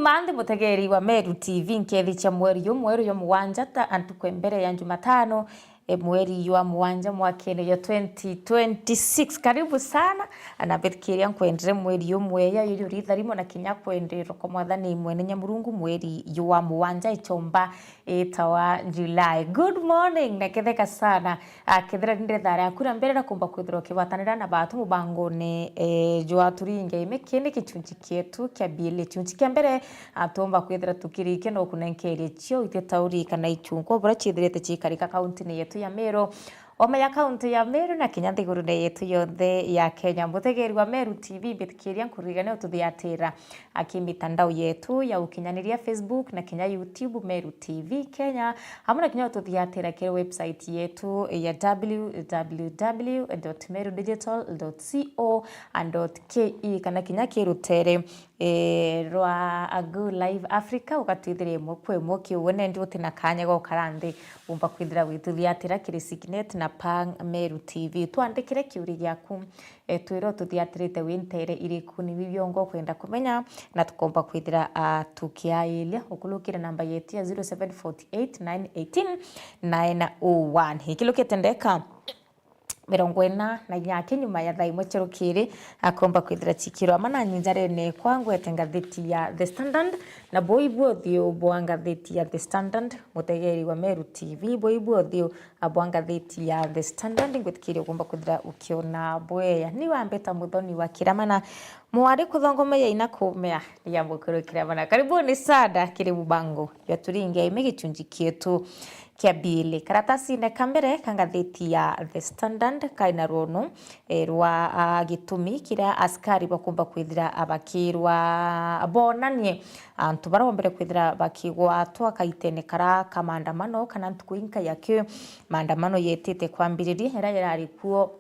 Jumande mutegeri wa Meru TV nkethi cha mweri yo muwanja ta antuko mbere ya Jumatano mweri wa muwanja mwakene ya 2026. Karibu sana anabethikiria nkwendere mweri mweya yo ritharimo na kinya kwendero kwa mwathani mwene Nyamurungu mweri wa muwanja ichomba etawa July. Good morning naketheka sana akethera ndire thara akura mbere na kumba kwithiro kibatanira na batu mubangone jwa turinge imekene kichunji kietu kya bile chunji kya mbere atomba kwithira tukirike no kunenkerie chio itetauri kana ichungo bora chithirete chikarika kaunti ni yetu ya Meru ya kaunti ya Meru na kinya thigurune yetu yothe ya Kenya. Mutegeri wa Meru TV bethikiria nkurigane ututhiatira akimitandao yetu ya ukinyaniria Facebook na kinya YouTube Meru TV Kenya hamwe na kinya ututhiatira kire website yetu ya www.merudigital.co.ke kana kinya kirutere rwa Agu Live Africa ukatwithire mukwe muki wone ndi utina kanya go karandi umba kwithira wituthiatira kire Signet na Pang Meru TV twandikire kiuri gyaku twiro tuthiatirite wintere iriku ni bibiongo kwenda kumenya na tukomba kwithira tukiailia ukulukire namba yetu ya 0748918901 hikilukite ndeka mirongwena na nyake nyuma ya thaimo cherukiri akomba kwithira chikiro amana nyinjarene kwangu etengatheti ya The Standard na boibu thio bwangatheti ya The Standard mutegeri wa Meru TV boibu thio abwangatheti ya The Standard ngwithikiria kumba kwithira ukiona boya ni wambeta muthoni wa kiramana mwari kuthongome ya inakumea ya mukuru kiramana karibuni sada kiri bubango ya turinge imegichunji kietu kia bili karatasi ne kambere kangatheti ya The Standard kaina rono rwa gitumi kira askari bakumba kwithira abakirwa bonanie antu barombere kwithira bakigwa twakaitene kara kamandamano kana ntukuinka yakyo maandamano yetete kwambiriri era yarari kuo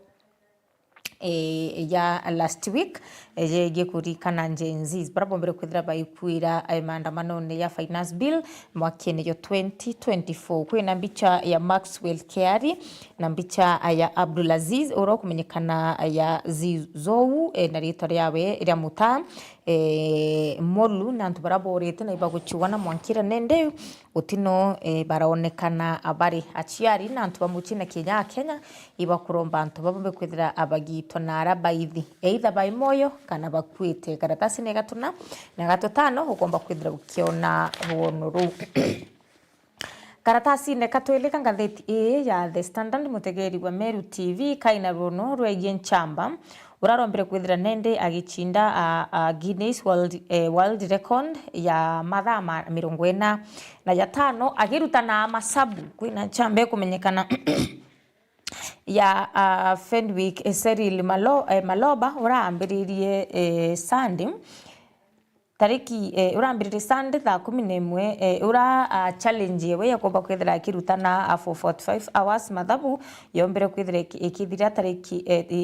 ya last week je kurikana njenzi barabombere kwithira baikuira maandamano ne ya finance bill mwakene yo 2024 kwina mbicha ya Maxwell Kiari na mbicha ya Abdulaziz oro kumenyekana ya Zizou na rito ryawe rya muta molu na antu baraborete na ibaguchiwana mwankira nende utino baraonekana abari achiari na antu bamuchina Kenya ibakuromba antu babombe kwithira abagito na arabaithi either by moyo kana bakwite karatasi ne gatuna na gatutano ugomba kwithira ukiona bonuru karatasi ne katweleka ngatheti ya The Standard mutegeri wa Meru TV kaina rono rwegie nchamba urarombere kwithira nende agichinda Guinness World Record ya mathaa 40 na ya 5 agirutana masabu kwina chambe kumenyekana ya Fenwick Cyril Maloba urambiririe Sunday tariki urambirire Sunday thaa 11 ura challenge yewe yakomba kwithira kirutana for 45 hours mathabu yombere kwithira ikithira tariki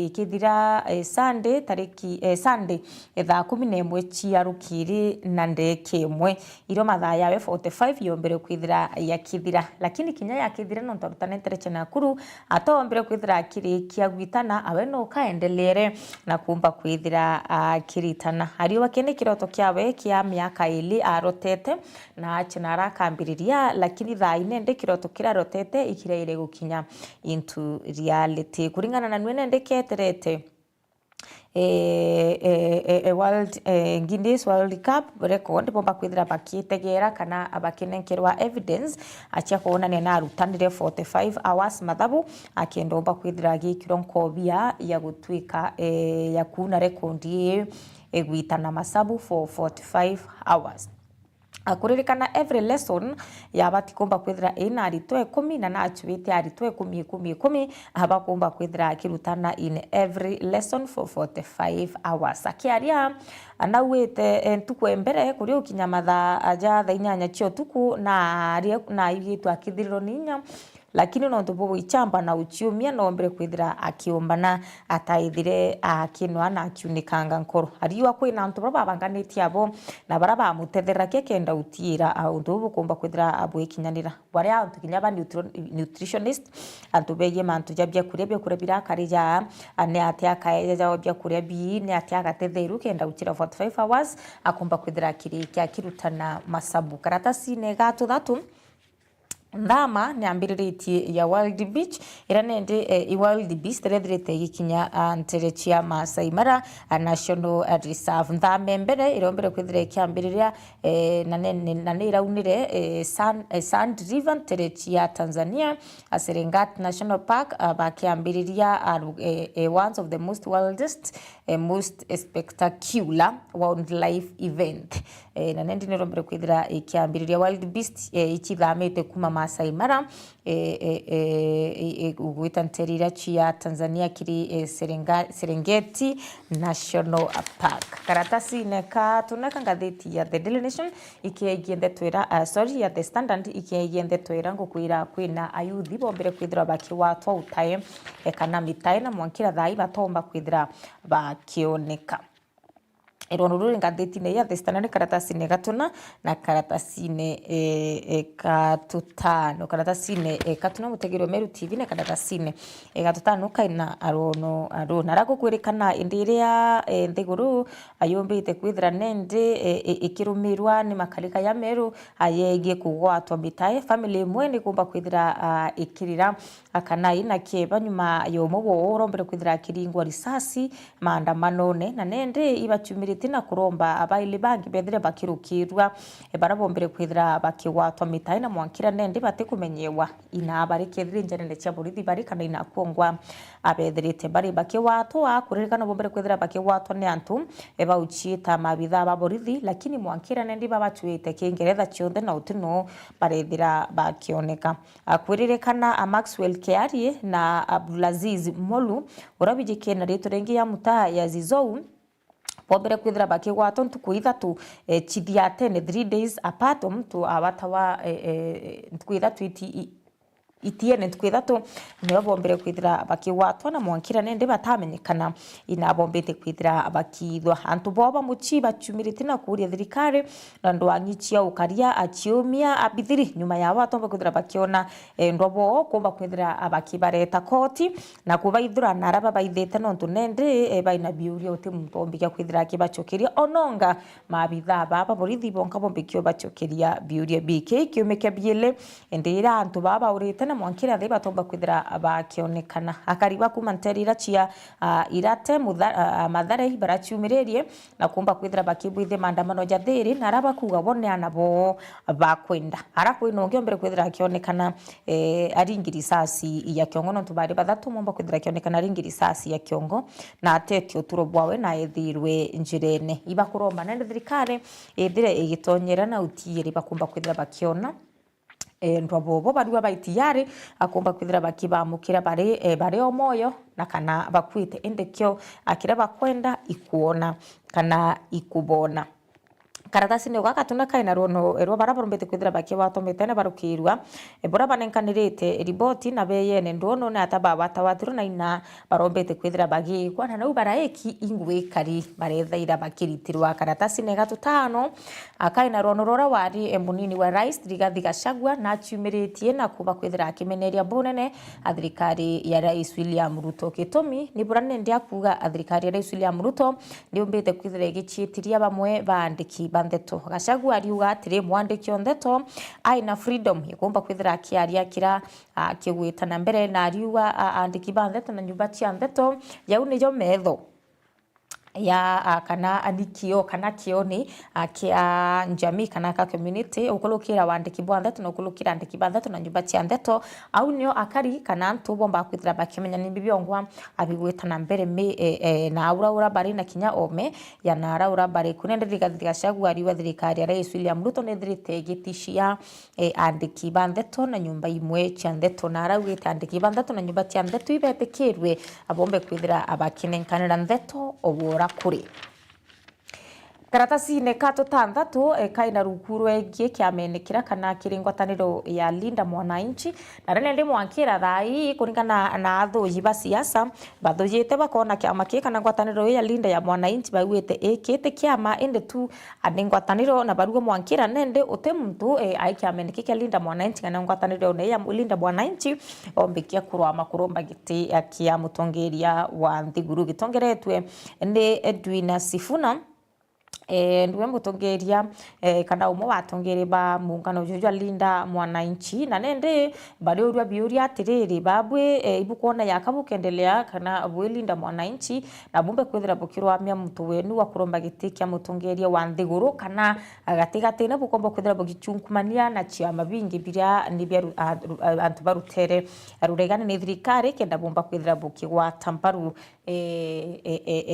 ikithira Sunday tariki Sunday thaa 11 chiarukiri na ndeke imwe iro mathaa yawe 45 yombere kwithira yakithira lakini kinya yakithira no ntarutana tereche na kuru atombere kwithira kiri kiagwitana awe no kaendelere na kumba kwithira kiritana ari wakene kiroto kyawe kia miaka ili arotete na achinara kambiriria lakini thaine ndi kiroto kira rotete ikireire gukinya into reality kuringana na nwene ndeketerete World Guinness World Cup record bomba kwithira bakitegera kana abakinenkerwa evidence achia kuona ne narutanire 45 hours mathabu akiendomba kwithira gikiro nkobia ya gutwika ya kuna rekondi egwitana masabu for 45 hours akuririkana every lesson ya batikomba kwithira ina aritwe 10 na nachuite aritwe 10 abakomba kwithira kirutana in every lesson for 45 hours akiaria anawete entuko embere kuri ukinyamatha aja thainyanya chio tuku na igitwa kithiriro ninya lakini no ntubo ichamba na uchiumia no mbere kwithira akiombana ataithire akinwa na akiunikanga nkoro ariwa kwina antu babanganitie abo na baraba mutethera kenda utira untu bukumba kwithira abo ikinyanira baria antu kinyaba nutritionist antu bege mantu jabya kuria birakarija ane atia kaeja jabya kuria bi ne atia gatetheru kenda utira 45 hours akumba kwithira kiri kya kirutana masabu karatasi ne gatu thatu Ndama ni ambiriritie ya Wild Beach ira nende Wild Beach terethirite gikinya nterechia Masai Mara National Reserve ndame mbere irombere kwithire kiambiriria na ne iraunire Sand River terechia Tanzania Serengeti National Park bakiambiriria one of the most wildest most spectacular wildlife event na nende irombere kwithira kiambiriria Wild Beast ichithamite kuma Masai Mara ugwitanterira chia Tanzania kiri Serengeti National Park karatasi neka tunaka ngatheti ya The Daily Nation ikiegende twira ya The Standard ikiegende twira ngukwira kwina ayuthi bombere kwithira baki watwa utaye kana mitaye na mwankira thai batomba kwithira bakioneka Ruri ngatheti-inĩ ya The Standard karatasi-inĩ gatuna na karatasi-inĩ gatutano karatasi-inĩ gatuna mutegero Meru TV na karatasi-inĩ gatutano kaina arona aragukwirikana indi iria nthiguru ayombite kwithira nende ikirumirwa ni makalika ya Meru ayegie kugwatwa mitae family imwe ni kumba kwithira ikirira kana ina kieba nyuma yomo borombere kwithira kiringwa risasi maandamano na nende ibachumire na kuromba abaili bangi bethire bakirukirwa barabombere kwithira bakiwatwa mitae na mwankira nende batikumenyewa ina bari kethire njanene cia borithi bari kana ina kuongwa abethirite bari bakiwatwa kuririkana bombere kwithira bakiwatwa ni antu bauchieta mabitha ba borithi lakini mwankira nende babachwite kingeretha ciothe na utino barethira bakioneka akwiririkana Maxwell Kiarie na Abdulaziz Molu urabijike na rito rengi ya mutaa ya Zizou bombere kwithira bakigwatwa ntuku ithatu chithia 3 days apart mtu abatawa ntuku ithatu itiene ntuku ithatu niyo bombere kwithira bakigwatwa na mwankira nende batamenyekana ina bombete kwithira bakithwa antu boba muchi bachumirite na kuria thirikari na ndwangichia ukaria achiumia abithiri nyuma ya batomba kwithira bakiona ndobo kumba kwithira abakibareta koti na kubaithura na araba baithete nontu nende baina biuria uti mutombikia kwithira kibachokeria ononga mabitha baba borithi bonka bombikio bachokeria biuria BK kiumeke biele endira antu baba urite na mwankira thei batomba kwithira bakionekana akariba kuma nterira chia irate Mathare barachiumiririe na kumba kwithira bakibwithe maandamano jathiri na araba kuga bone anabo bakwenda arapo ino ngiombere kwithira akionekana aringiri sasi ya kiongo no tubari bathatu momba kwithira akionekana aringiri sasi ya kiongo na atetio turobwawe na ethirwe njirene ibakuromba nende thirikari ethire igitonyera na utiiri bakumba kwithira bakiona ndwabobo barua baitiyari akumba kwithira bakibamukira bari omoyo na kana bakwite endekyo akira bakwenda ikuona kana ikubona karatasi ni gwakatuna kaina rono erwa barabombete kwithira bakiwatomete na barukirwa bora banenkanirite riboti na beyene ndono na ataba batawatiro na ina barombete kwithira bagikwa na nau baraeki ingwe kari barethaira bakiritirwa karatasi ni gatutano akaina rono rora wari munini wa rais Rigathi Gachagua na chumiritie na kuba kwithira akimeneria bunene athirikari ya rais William Ruto kitomi ni burane ndia kuga athirikari ya rais William Ruto ndi umbete kwithira gichitiria bamwe bandiki bandeto Gachagua ariuga atiri mwandikio ndeto aina freedom ikumba kwithira akiaria kira kigwitana mbere na ariuga andiki bandeto na nyumba cia ndeto yau nijo metho ya kana anikio kana kioni kia njami kana ka community ukulukira wandiki bwandeto na ukulukira andiki bandeto na nyumba cia ndeto au nio akari kana ntu bomba kwithira bakimenya ni bibyongwa abigwitana mbere na aura bari na kinya ome ya na aura bari kunende Rigathi Gachagua ariwa thirikari ya rais William Ruto ne thirite gitishia andiki bandeto na nyumba imwe cia ndeto na arawita andiki bandeto na nyumba cia ndeto ibetekirwe abombe kwithira abakinenkanira ndeto obora kuri karatasi-inĩ ka tũtandatũ kaina rungu rwĩgiĩ kĩamenekera kana kĩrĩ ngwatanĩro ya Linda Mwananchi na rĩu nĩ mwakĩra thai kũringana na athũi ba siasa bathũjĩte bakona kĩama kĩ kana ngwatanĩro ya Linda ya Mwananchi baugĩte ĩkĩte kĩama ende tu nĩ ngwatanĩro na baruga mwakĩra nende ũte mtu aikĩameneke kĩa Linda Mwananchi kana ngwatanĩro ne ya Linda Mwananchi ombekia kũrũama kũrũmba gĩtĩ kĩa mũtongoria wa Nthiguru gĩtongeretwe nĩ Edwina Sifuna ndiwe mutongeria kana umwe watongere ba muungano jwa Linda Mwananchi na nende bari urwa biuria atiriri babwe ibukuona yakabukendelea kana bwe Linda Mwananchi na bumbe kwithira bukirwa mia mtu wenu wa kuromba giti kya mutongeria wa Nthiguru kana gatigatine bukomba kwithira bugichunkumania na chiama bingi biria ni bia antu barutere ruregane ni thirikari kenda bumba kwithira bukigwata mbaru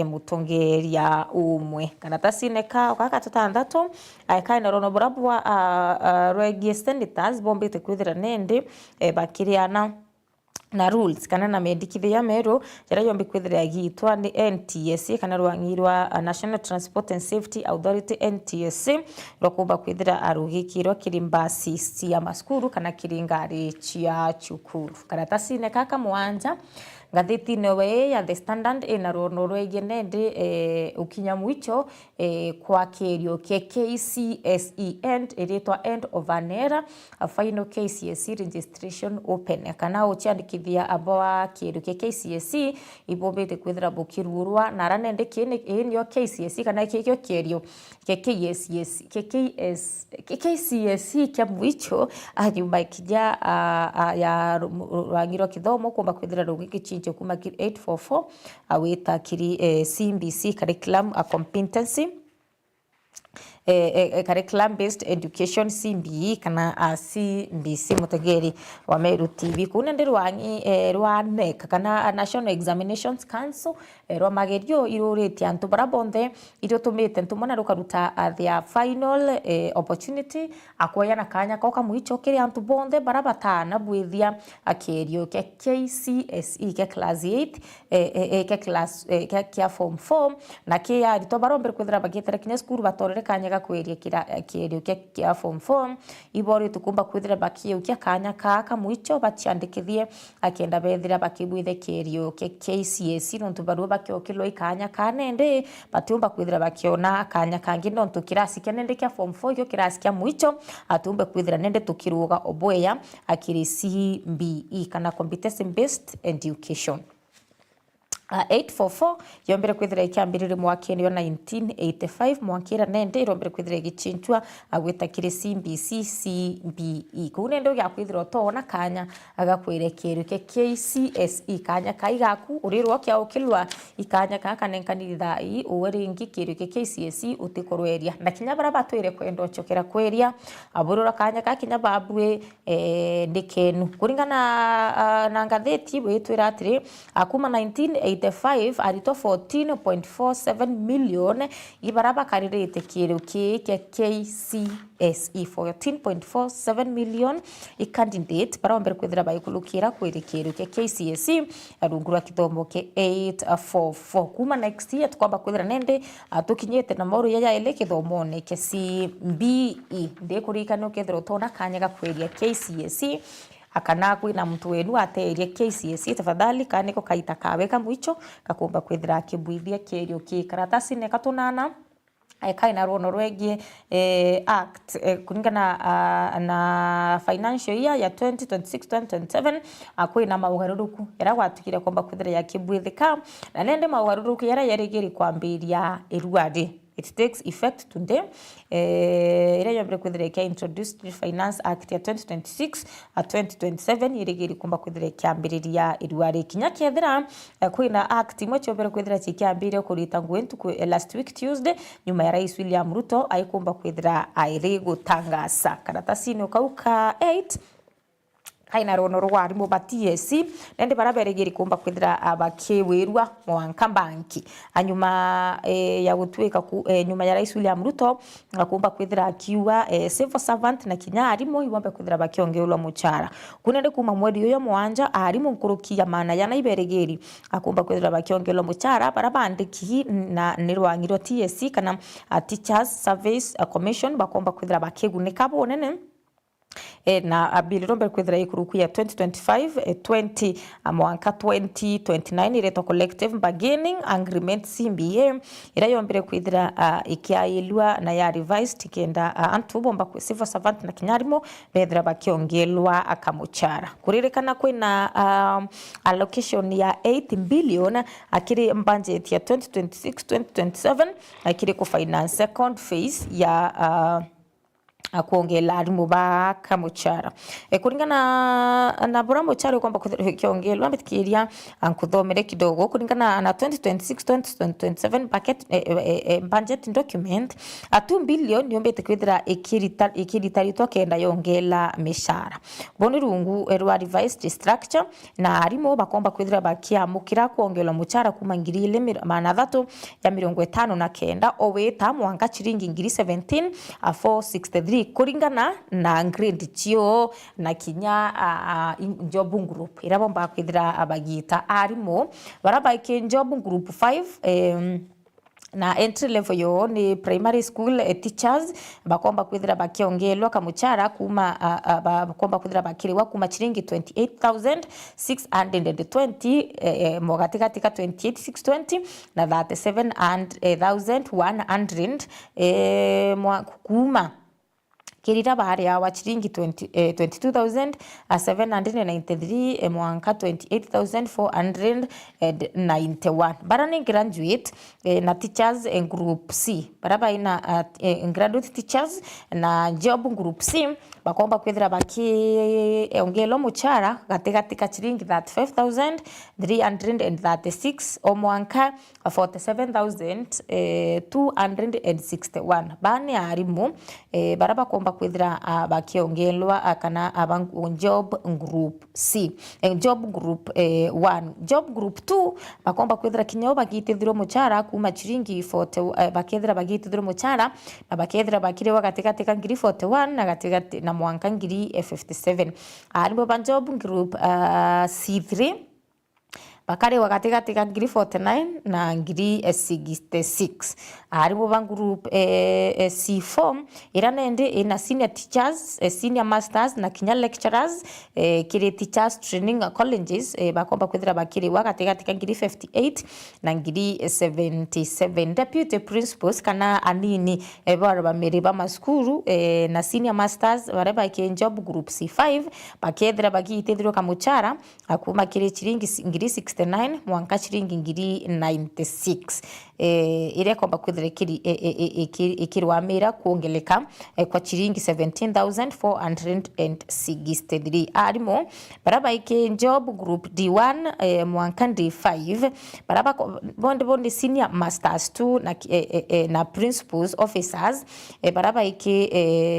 mutongeria umwe kana tasine ka tũtandatũ kaina rono burabwa rwegie senators bombete kwithira nende bakiriana na rules kana na mendikithia meru jara yombi kwithira gitwa ni NTSA kana rwangirwa National Transport and Safety Authority NTSA rokumba kwithira arugikirwa kirimbasi cia maskuru kana kiringari cia chukuru karatasi-inĩ kaka mwanja ngathĩti-inĩ we ya The Standard ina rono rwegie nende ukinya mwicho kwa kĩrio KCSE end iritwa end of an era a final KCSE registration open kana uchiandikithia abwa kĩrio KCSE ibombete kwithira bukirurwa na ranende kĩnio KCSE kana kĩkio kĩrio KCSE kya mwicho anyuma kija ya rwangirwa kithomo kumba kwithira rugikichinjo kuma 844 awita kiri CBC curriculum competency curriculum based education CBE kana CBC mutegeri wa Meru TV kunende rwa NEC kana National Examinations Council rwa magerio iroreti antu barabonde irotumite ntumona rukaruta their final opportunity akoya na kanya koka mwicho kiri antu bonde barabatana bwithia akerio ke KCSE ke class 8 ke class ke form 4 na ke ya rito barombe kwithira bagitera kinya skuru batorere kanya gakweria kĩrio kĩa form 4 ibori tukumba kwithira bakio kĩa kanya kaka mwicho bachiandikithie akenda bethira bakibwithe kĩrio kĩa KCSE nontu barua bakiokirwo ikanya kanende batiumba kwithira bakiona kanya kangi nontu kirasi kĩa nende kĩa form 4 kyo kirasi kĩa mwicho atumbe kwithira nende tukiruga obweya akiri CBE kana competency based education 844 yombere kwithira ikiambirire mwakini wa 1985 mwakira nende irombere kwithira igichinchwa agwita kiri CBC CBE kunende ugia kwithira tona kanya agakwire kiru ke KCSE kanya kaigaku urirwo kya ukilwa ikanya kaka nenkanitha i uweringi kiru ke KCSE utikorweria na kinya bara batwire kwendo chokera kweria aburura kanya ka kinya babwe ndikenu kuringana na ngatheti witwira atiri akuma 1985 arito 14.47 million ibaraba karirite kĩrĩu kĩa KCSE 14.47 million candidate barombere kwithira baikulukira kwiri kĩrĩu kĩa KCSE arungura kithomo ke 844 kuma next year tukwamba kwithira nende tukinyete na moru ya ile kithomone ke CBE ndikurikano kethiro tona kanya gakweria KCSE akana kwina mtu wenu ateria KCSE tafadhali kaniko kaita kaweka mwicho kakumba kwithira kibwithia kĩrio kĩ karatasi ne katunana kaina rono rwegie act kuningana na financial year ya 2026-2027 akwina maugaruruku era gwatukire kwamba kwithira ya kibwithika na nende maugaruruku yara yarigiri kwambiria irwadi. It takes effect today. Ira yambere kwithira kia introduced Finance Act ya 2026 a 2027 irigiri kumba kwithira kiambiriria irwari kinya kethira kwina act imwe chombere kwithira kiambire kurita ngwentu last week Tuesday nyuma ya Rais William Ruto aikumba kwithira airi gutangasa karatasi no kauka 8 kaina rono rwari mu TSC nende baraberegeri kumba kwithira abakewirwa mwanka banki anyuma ya gutwika nyuma ya Rais William Ruto akumba kwithira akiwa civil servant na kinyari mo ibombe kwithira bakiongeulwa muchara kunende kuma mweri uyo mwanja ari mu nkurukia mana yana iberegeri akumba kwithira bakiongeulwa muchara barabandiki na nirwangirwa TSC kana Teachers Service Commission bakomba kwithira bakeguneka bonene na abili rombe kwithira ikuruku ya 2025 mwanka 2029 ireto collective bargaining agreement CBA ira yombere kwithira ikiailwa na ya revised kenda antu bomba kwa civil servant na kinyarimo bethira bakiongelwa akamuchara kuririkana kwina allocation ya 8 billion akiri budget ya 2026-2027 akiri ku finance second phase ya akuongela arimu bakamuchara kuringana na bura muchara kwamba kiongelwa mbitikiria ankuthomere kidogo kuringana na 2026-2027 budget document 2 billion yombete kwithira ikiritaritwa kenda yongela mishara boni rungu rwa revised structure na arimu bakomba kwithira bakiamukira kuongelwa muchara kuma ngiri 359 oweta mwanga chiringi ngiri 17,463 kuringana na grade chio na kinya job group irabomba kwithira abagita arimo barabaike job group 5 na entry level yo ni primary school teachers bakomba kwithira bakiongelwa kamuchara kuma bakomba kwithira bakiriwa kuma chiringi 28,620 mogatika 28,620 na 37,100 kuma kirira bahari ya wachiringi 22,793 mwanka 28,491 barani graduate na teachers group C baraba ina graduate teachers na job group C bakomba kwithira bakiongelo muchara katika chiringi 35,336 omwanka 47,261 bani arimu baraba komba kwithira bakiongelwa kana abangu job group C job group 1 job group 2 bakomba kwithira kinyo bagitithiro muchara kuma chiringi 40 bakethira bagitithiro muchara na bakethira bakirewa katika ngiri 41 na katika na mwanka ngiri 57 aribo banjob group C3 bakare wakatika ngiri 49 na ngiri 66 aribo ba group C4 iranende ina senior teachers senior masters na kinya lecturers kire teachers training colleges bakomba kwithira bakire wakatika ngiri 58 na ngiri 77 deputy principals kana anini bara bamere ba maskuru na senior masters bareba ke job group C5 bakethira bagitethiro kamuchara akuma kire chiringi ngiri 69 mwanka chiringi ngiri 96 ire komba kwithira ikirwa mera kuongeleka kwa chiringi 17,463 arimo baraba ike job group D1 mwanka D5 baraba bonde senior masters 2 na principals officers baraba ike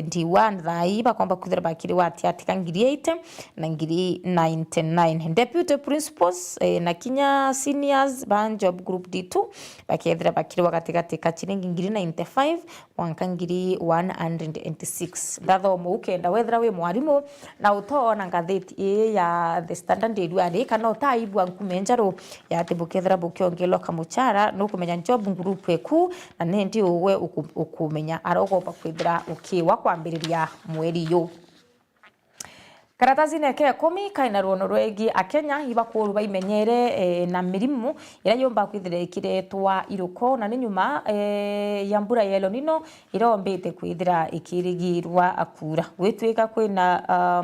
D1 rai bakomba kwithira bakiri wati atika ngiri 8 na ngiri 99 deputy principals na kinya seniors ban job group D2 bakethira bakiri wakatika chiringi ngiri 95 mwanka ngiri 106 ndathomo ukenda wethira we mwarimu na utona ngatheti ya The Standard Daily kana utaibwa nkumenjaro ya tibukethira bukiongelwa kamuchara no kumenya job group eku na nendi uwe ukumenya arogoba kwithira ukiwa kwambiriria mweri yo karatasi neke 10 kaina ruono rwegi akenya ibakuru baimenyere na mirimu ira yomba kwithira ikiretwa iruko na ninyuma ya mbura ya El Nino irombete kwithira ikirigirwa akura gwitwika kwina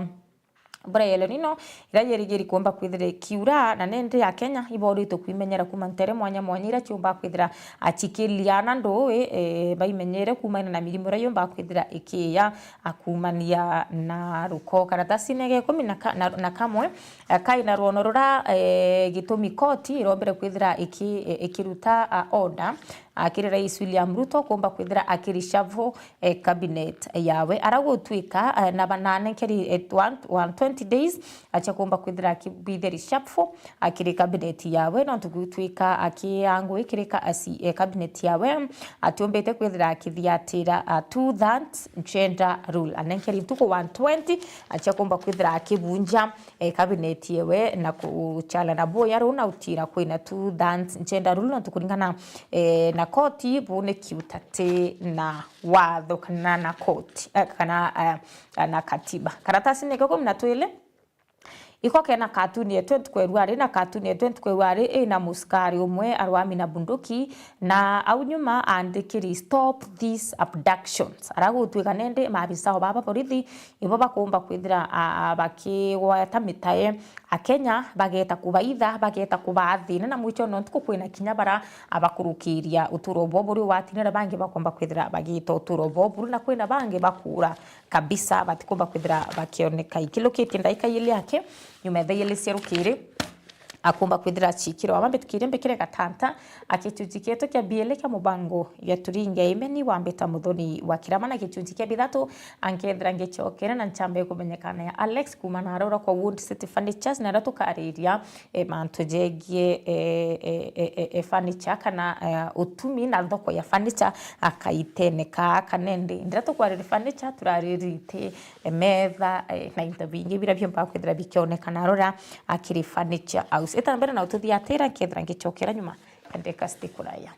mbura ya El Nino ira yerigeri kuomba kwithira kiura na nende ya Kenya iborito kwimenyera kuma ntere mwanya ira cyomba kwithira achikiliana ndowe baimenyere kumaina na mirimu ira yomba kwithira ikiya akumania na ruko karatasi nege 10 na kamwe kaina ruono rura gitumi koti irombere kwithira ikiruta order akiri Rais William Ruto kuomba kwithira akirishavu cabinet yawe aragutwika na banane keri 120 20 days acha kumba kwithira akibitheri sharpful akiri cabinet yawe no tugutwika akiangu ikirika asi cabinet yawe atumbete kwithira akithiatira to that gender rule anenkeri tuko 120 acha kumba kwithira akibunja cabinet yewe na kuchala na boya runa utira kwina to that gender rule no tukuringana na koti bune kiutate na watho kana na koti kana na katiba karatasi ne koko mnatwele iko kena katuni ya 20 kwerwari na katuni ya 20 kwerwari na muskari umwe arwami na bunduki na au nyuma andikiri stop these abductions arago twikanende mabisa baba borithi ibo bakumba kwithira bakiwatamitaye akenya bageta kubaitha bageta kubathina na mwicho no tukukwina kinya bara abakurukiria uturo boburi watinira bangi bakomba kwithira bagita uturo boburi na kwina bangi bakura kabisa batikomba kwithira bakioneka ikiloketi ndaika ile yake nyuma theyele serukire akumba kwithira chikiro abambe tukire mbekire gatanta akitujiketo kya biele kya mubango ya turinga imeni wambeta muthoni wa kiramana kichunjikia bithatu ankethira ngechokera na nchambe kumenyekana ya Alex kumana arora kwa Wood City Furnitures na ratukariria mantu jegie furniture kana utumi na thoko ya furniture akaiteneka kanende ndirato kwa furniture turaririte metha na intabingi bira byomba kwithira bikionekana arora akiri furniture eta mbere na ututhiatira kethira ngechokera nyuma endeka stikuraya